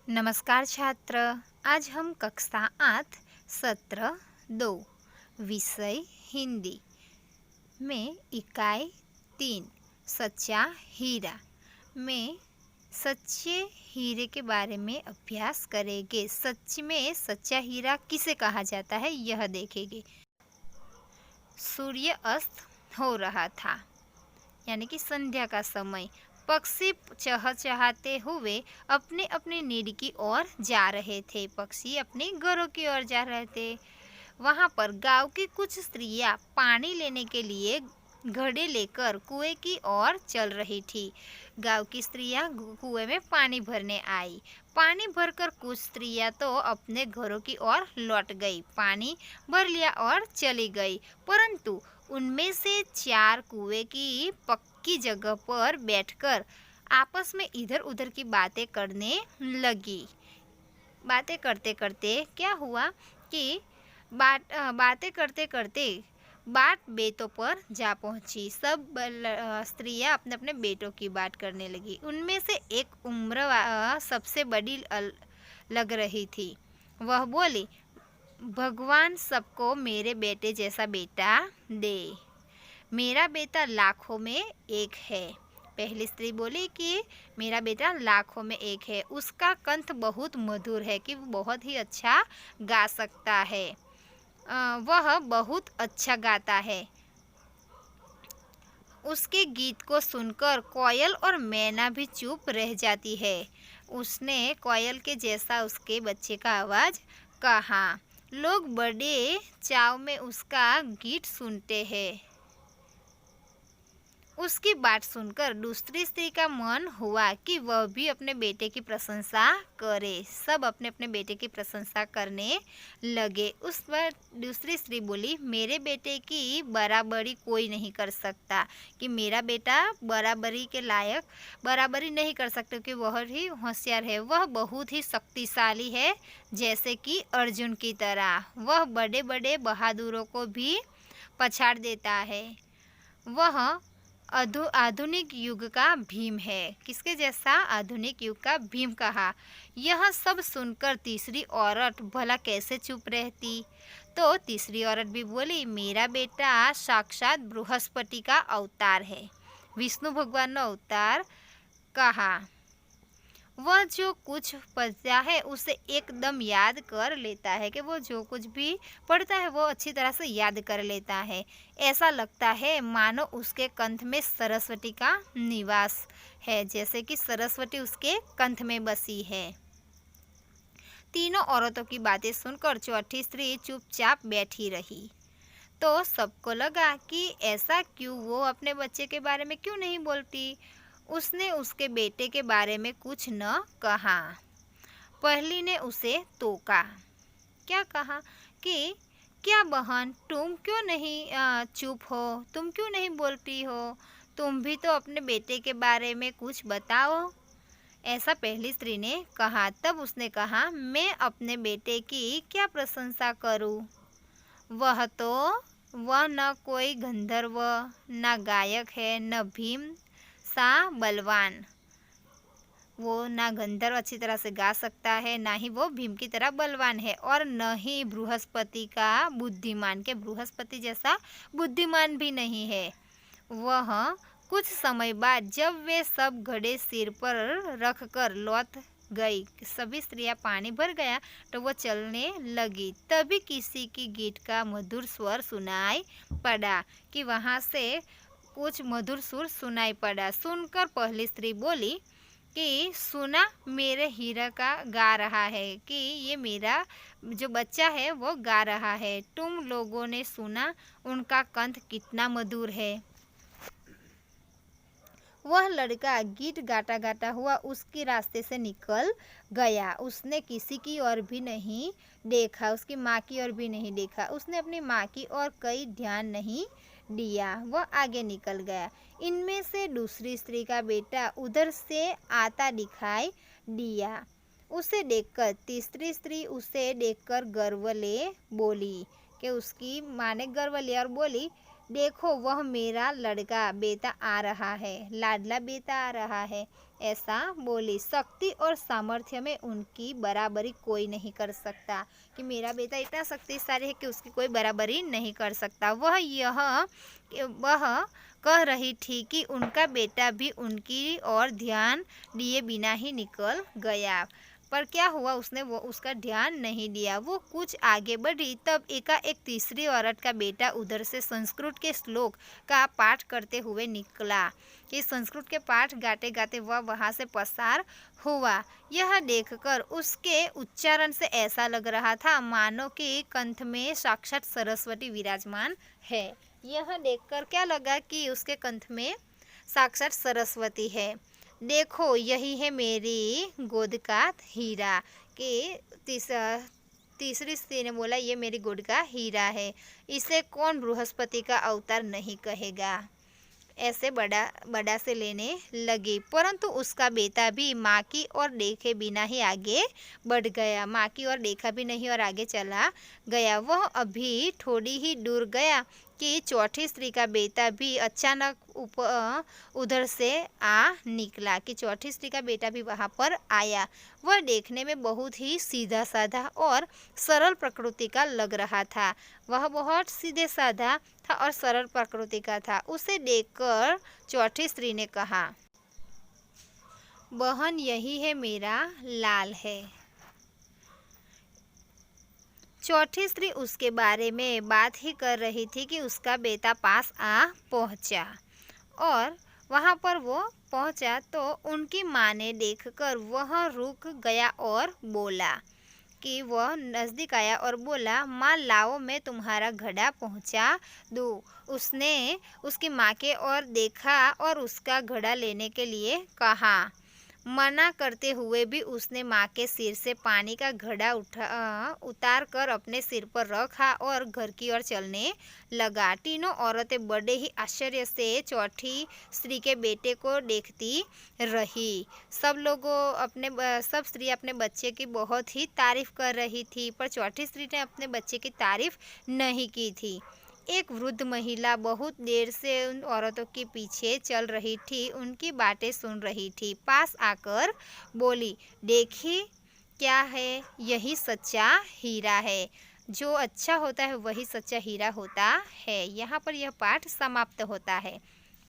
नमस्कार छात्र। आज हम कक्षा 8 सत्र 2 विषय हिंदी में इकाई 3 सच्चा हीरा में सच्चे हीरे के बारे में अभ्यास करेंगे। सच में सच्चा हीरा किसे कहा जाता है यह देखेंगे। सूर्य अस्त हो रहा था, यानी कि संध्या का समय। पक्षी चहचहाते हुए अपने अपने निड़ की ओर जा रहे थे। पक्षी अपने घरों की ओर जा रहे थे। वहाँ पर गांव की कुछ स्त्रियां पानी लेने के लिए घड़े लेकर कुएं की ओर चल रही थी। गांव की स्त्रियां कुएं में पानी भरने आई। पानी भरकर कुछ स्त्रियां तो अपने घरों की ओर लौट गई, पानी भर लिया और चली गई। परंतु उनमें से 4 कुएं की पक्की जगह पर बैठकर आपस में इधर उधर की बातें करने लगी। बातें करते करते क्या हुआ कि बातें करते करते बात बेटों पर जा पहुंची। सब स्त्रियां अपने अपने बेटों की बात करने लगी। उनमें से एक उम्र सबसे बड़ी लग रही थी। वह बोली, भगवान सबको मेरे बेटे जैसा बेटा दे। मेरा बेटा लाखों में एक है। पहली स्त्री बोली कि मेरा बेटा लाखों में एक है। उसका कंठ बहुत मधुर है कि वो बहुत ही अच्छा गा सकता है। वह बहुत अच्छा गाता है। उसके गीत को सुनकर कोयल और मैना भी चुप रह जाती है। उसने कोयल के जैसा उसके बच्चे का आवाज़ कहा। लोग बड़े चाव में उसका गीत सुनते हैं। उसकी बात सुनकर दूसरी स्त्री का मन हुआ कि वह भी अपने बेटे की प्रशंसा करे। सब अपने अपने बेटे की प्रशंसा करने लगे। उस पर दूसरी स्त्री बोली, मेरे बेटे की बराबरी कोई नहीं कर सकता, कि मेरा बेटा बराबरी के लायक बराबरी नहीं कर सकता, कि वह ही होशियार है, वह बहुत ही शक्तिशाली है, जैसे कि अर्जुन की तरह। वह बड़े बड़े बहादुरों को भी पछाड़ देता है। वह आधुनिक युग का भीम है। किसके जैसा? आधुनिक युग का भीम कहा। यह सब सुनकर तीसरी औरत भला कैसे चुप रहती? तो तीसरी औरत भी बोली, मेरा बेटा साक्षात बृहस्पति का अवतार है, विष्णु भगवान का अवतार कहा। वह जो कुछ पढ़ता है उसे एकदम याद कर लेता है, कि वो जो कुछ भी पढ़ता है वो अच्छी तरह से याद कर लेता है। ऐसा लगता है मानो उसके कंठ में सरस्वती का निवास है, जैसे कि सरस्वती उसके कंठ में बसी है। तीनों औरतों की बातें सुनकर चौथी स्त्री चुपचाप बैठी रही। तो सबको लगा कि ऐसा क्यों, वो अपने बच्चे के बारे में क्यों नहीं बोलती। उसने उसके बेटे के बारे में कुछ न कहा। पहली ने उसे टोका। क्या कहा कि क्या बहन, तुम क्यों नहीं चुप हो, तुम क्यों नहीं बोलती हो, तुम भी तो अपने बेटे के बारे में कुछ बताओ। ऐसा पहली स्त्री ने कहा। तब उसने कहा, मैं अपने बेटे की क्या प्रशंसा करूं? वह न कोई गंधर्व, न गायक है, न भीम सा बलवान। वो ना गंधर्व अच्छी तरह से गा सकता है, ना ही वो भीम की तरह बलवान है, और न ही बृहस्पति का बुद्धिमान, के बृहस्पति जैसा बुद्धिमान भी नहीं है। वह कुछ समय बाद जब वे सब घड़े सिर पर रखकर लौट गई, सभी स्त्रियां पानी भर गया तो वो चलने लगी। तभी किसी की गीत का मधुर स्वर सुनाई पड़ा, कि वहाँ से कुछ मधुर सुर सुनाई पड़ा। सुनकर पहली स्त्री बोली कि सुना, मेरे हीरा का गा रहा है, कि ये मेरा जो बच्चा है वो गा रहा है। तुम लोगों ने सुना उनका कंठ कितना मधुर है। वह लड़का गीत गाता गाता हुआ उसके रास्ते से निकल गया। उसने किसी की ओर भी नहीं देखा, उसकी माँ की ओर भी नहीं देखा। उसने अपनी माँ की ओर कहीं ध्यान नहीं दिया। वह आगे निकल गया। इनमें से दूसरी स्त्री का बेटा उधर से आता दिखाई दिया। उसे देखकर तीसरी स्त्री उसे देखकर गर्व ले बोली, कि उसकी माँ ने गर्व लिया और बोली, देखो वह मेरा लड़का बेटा आ रहा है, लाडला बेटा आ रहा है। ऐसा बोली। शक्ति और सामर्थ्य में उनकी बराबरी कोई नहीं कर सकता, कि मेरा बेटा इतना शक्तिशाली है कि उसकी कोई बराबरी नहीं कर सकता। वह कह रही थी कि उनका बेटा भी उनकी ओर ध्यान दिए बिना ही निकल गया, पर क्या हुआ, उसने वो उसका ध्यान नहीं दिया। वो कुछ आगे बढ़ी, तब एकाएक तीसरी औरत का बेटा उधर से संस्कृत के श्लोक का पाठ करते हुए निकला, कि संस्कृत के पाठ गाते गाते वह वहाँ से पसार हुआ। यह देखकर उसके उच्चारण से ऐसा लग रहा था मानो कि कंठ में साक्षात सरस्वती विराजमान है। यह देखकर क्या लगा कि उसके कंठ में साक्षात सरस्वती है। देखो यही है मेरी गोद का हीरा, कि तीसरी स्त्री ने बोला, ये मेरी गोद का हीरा है, इसे कौन बृहस्पति का अवतार नहीं कहेगा। ऐसे बड़ा से लेने लगी, परंतु उसका बेटा भी माँ की ओर देखे बिना ही आगे बढ़ गया। माँ की ओर देखा भी नहीं और आगे चला गया। वह अभी थोड़ी ही दूर गया कि चौथी स्त्री का बेटा भी अचानक उधर से आ निकला, कि चौथी स्त्री का बेटा भी वहाँ पर आया। वह देखने में बहुत ही सीधा साधा और सरल प्रकृति का लग रहा था। वह बहुत सीधे साधा था और सरल प्रकृति का था। उसे देखकर चौथी स्त्री ने कहा, बहन यही है मेरा लाल है। चौथी स्त्री उसके बारे में बात ही कर रही थी कि उसका बेटा पास आ पहुंचा, और वहां पर वो पहुंचा तो उनकी माँ ने देखकर वह रुक गया और बोला, कि वह नज़दीक आया और बोला, माँ लाओ मैं तुम्हारा घड़ा पहुंचा दूँ। उसने उसकी माँ के ओर देखा और उसका घड़ा लेने के लिए कहा। मना करते हुए भी उसने माँ के सिर से पानी का घड़ा उतार कर अपने सिर पर रखा और घर की ओर चलने लगा। तीनों औरतें बड़े ही आश्चर्य से चौथी स्त्री के बेटे को देखती रही। सब स्त्री अपने बच्चे की बहुत ही तारीफ कर रही थी, पर चौथी स्त्री ने अपने बच्चे की तारीफ नहीं की थी। एक वृद्ध महिला बहुत देर से उन औरतों के पीछे चल रही थी, उनकी बातें सुन रही थी। पास आकर बोली, देखी क्या है, यही सच्चा हीरा है। जो अच्छा होता है वही सच्चा हीरा होता है। यहाँ पर यह पाठ समाप्त होता है।